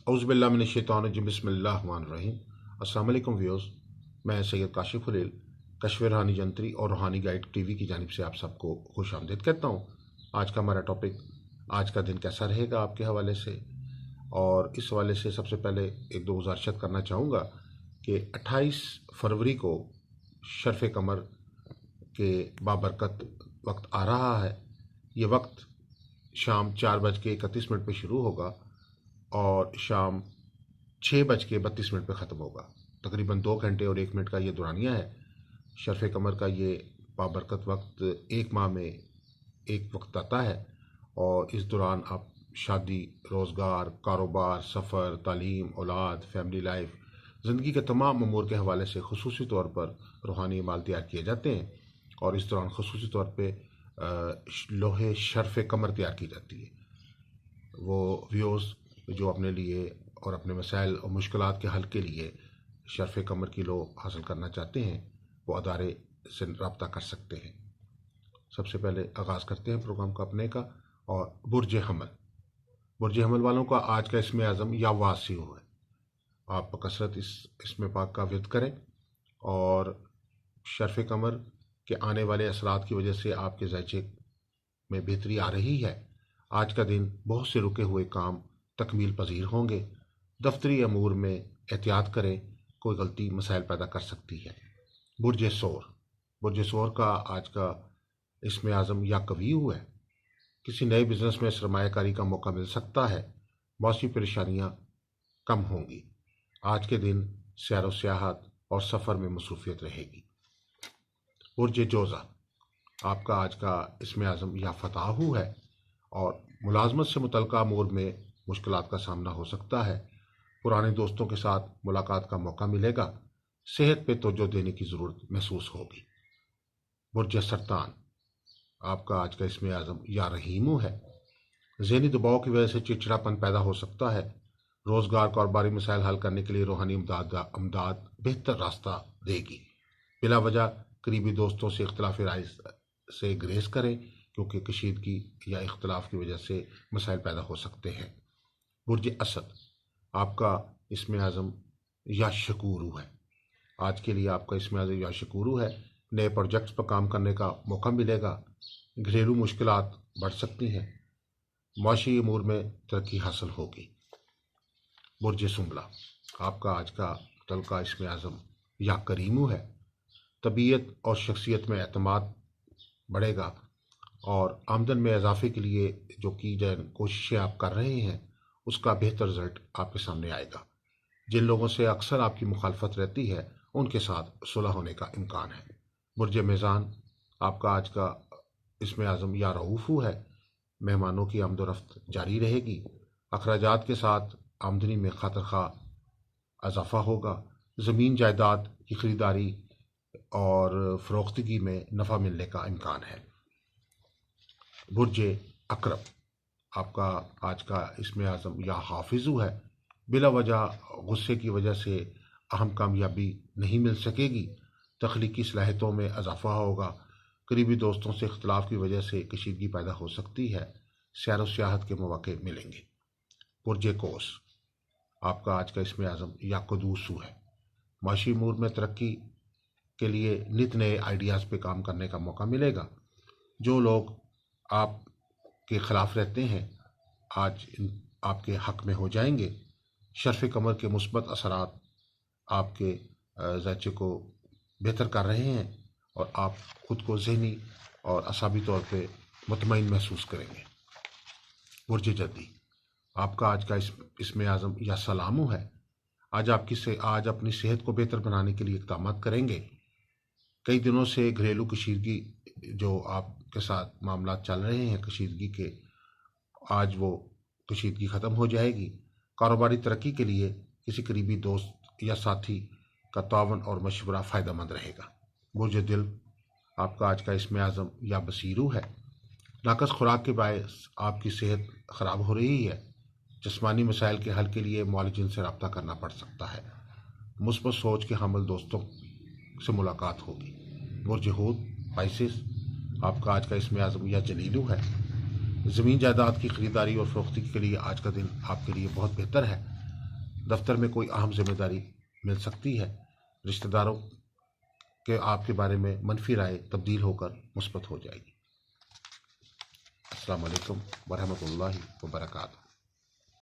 औज़ुबिल्लाहि मिनश्शैतानिर्रजीम बिस्मिल्लाहिर्रहमानिर्रहीम। अस्सलाम वालेकुम व्यूअर्स, मैं सैयद काशिफ हुलैल कश्फ रूहानी जंतरी और रूहानी गाइड टीवी की जानिब से आप सबको खुश आमदीद कहता हूँ। आज का हमारा टॉपिक, आज का दिन कैसा रहेगा आपके हवाले से, और इस हवाले से सबसे पहले एक दो गुज़ारिशत करना चाहूँगा कि 28 फरवरी को शर्फ़ कमर के बाबरकत वक्त आ रहा है। ये वक्त शाम 4:31 पे शुरू होगा और शाम 6:32 पे ख़त्म होगा। तकरीबन 2 घंटे और 1 मिनट का ये दुरानिया है। शर्फ़ कमर का ये बाबरकत वक्त एक माह में एक वक्त आता है और इस दौरान आप शादी, रोज़गार, कारोबार, सफ़र, तालीम, औलाद, फैमिली लाइफ, ज़िंदगी के तमाम अमूर के हवाले से ख़ुसूसी तौर पर रूहानी अमाल तैयार किए जाते हैं। और इस दौरान ख़ुसूसी तौर पर लोहे शर्फ़ कमर तैयार की जाती है। वो व्यूज़ जो अपने लिए और अपने मसाइल और मुश्किलात के हल के लिए शर्फ़ कमर की लो हासिल करना चाहते हैं, वो अदारे से रब्ता कर सकते हैं। सबसे पहले आगाज़ करते हैं प्रोग्राम का अपने का। और बुर्ज हमल वालों का आज का इसमें आज़म या वासिउ है। आप कसरत इसमें पाक का विद करें और शर्फ़ कमर के आने वाले असरात की वजह से आपके ज़ायचे में बेहतरी आ रही है। आज का दिन बहुत से रुके हुए काम तकमील पजीर होंगे। दफ्तरी अमूर में एहतियात करें, कोई गलती मसाइल पैदा कर सकती है। बुर्ज सोर का आज का इसमें आज़म या कवीउ है। किसी नए बिजनेस में सरमायाकारी का मौका मिल सकता है। मौसमी परेशानियां कम होंगी। आज के दिन सैर व सियाहत और सफ़र में मसरूफियत रहेगी। बुर्ज जोज़ा, आपका आज का इसमें आज़म या फताहू है और मुलाजमत से मुतल्लिक़ अमूर में मुश्किलात का सामना हो सकता है। पुराने दोस्तों के साथ मुलाकात का मौका मिलेगा। सेहत पे तवज्जो देने की ज़रूरत महसूस होगी। बुर्ज सरतान, आपका आज का इसमें आज़म या रहीमू है। ज़हनी दबाव की वजह से चिड़चिड़ापन पैदा हो सकता है। रोज़गार कारोबारी मसाइल हल करने के लिए रूहानी इमदाद बेहतर रास्ता देगी। बिला वजह करीबी दोस्तों से इख्तिलाफ़ राय से ग्रेस करें, क्योंकि कशीदगी या इख्तिलाफ़ की वजह से मसाइल पैदा हो सकते हैं। बुर्ज असद, आपका इसमें आज़म या शकूरू है। आज के लिए आपका इसमें आज़म या शकूरू है। नए प्रोजेक्ट्स पर काम करने का मौका मिलेगा। घरेलू मुश्किलात बढ़ सकती हैं। माशी अमूर में तरक्की हासिल होगी। बुर्ज सुंबला, आपका आज का तलका इसमें आज़म या करीमू है। तबीयत और शख्सियत में एतमाद बढ़ेगा और आमदन में इजाफे के लिए जो की जाए कोशिशें आप कर रहे हैं, उसका बेहतर रिजल्ट आपके सामने आएगा। जिन लोगों से अक्सर आपकी मुखालफत रहती है, उनके साथ सुलह होने का इम्कान है। बुर्ज मीज़ान, आपका आज का इसमें आज़म या रऊफ़ू है। मेहमानों की आमदोरफ्त जारी रहेगी। अखराजात के साथ आमदनी में खातर इजाफा होगा। ज़मीन जायदाद की ख़रीदारी और फ़रोख्तगी में नफ़ा मिलने का इम्कान है। बुर्ज अकरब, आपका आज का इसमें आज़म या हाफिज़ू है। बिला वजह गुस्से की वजह से अहम कामयाबी नहीं मिल सकेगी। तख्लीकी सलाहियतों में इजाफा होगा। करीबी दोस्तों से इख्तिलाफ़ की वजह से कशीदगी पैदा हो सकती है। सैर व सियाहत के मौके मिलेंगे। बुर्ज कोस, आपका आज का इसमें आज़म या कदूसू है। माशी अमूर में तरक्की के लिए नित नए आइडियाज़ पे काम करने का मौका मिलेगा। जो लोग आपके ख़िलाफ़ रहते हैं, आज आपके हक़ में हो जाएंगे। शर्फ़ कमर के मुस्बत असरात आपके ज़ायचे को बेहतर कर रहे हैं और आप ख़ुद को ज़हनी और असाबी तौर पे मुतमईन महसूस करेंगे। बुर्ज जद्दी, आपका आज का इसमें आज़म या सलामू है। आज आज अपनी सेहत को बेहतर बनाने के लिए इक़दाम करेंगे। कई दिनों से घरेलू कशीदगी जो आपके साथ मामला चल रहे हैं कशीदगी के, आज वो कशीदगी ख़त्म हो जाएगी। कारोबारी तरक्की के लिए किसी करीबी दोस्त या साथी का तावन और मशवरा फ़ायदेमंद रहेगा। बुर्ज दिल, आपका आज का इसमें आज़म या बसीरू है। नाकस खुराक के बायस आपकी सेहत ख़राब हो रही है। जिस्मानी मसाइल के हल के लिए मुआलिजिन से रब्ता करना पड़ सकता है। मुस्बत सोच के हामिल दोस्तों से मुलाकात होगी। बुर्ज हूत पाइसिस, आपका आज का इसमें आज़म या जलीलू है। ज़मीन जायदाद की ख़रीदारी और फ़रोख्ती के लिए आज का दिन आपके लिए बहुत बेहतर है। دفتر میں کوئی اہم ذمہ داری مل سکتی ہے، رشتہ داروں کے آپ کے بارے میں منفی رائے تبدیل ہو کر مثبت ہو جائے گی۔ السلام علیکم ورحمۃ اللہ وبرکاتہ۔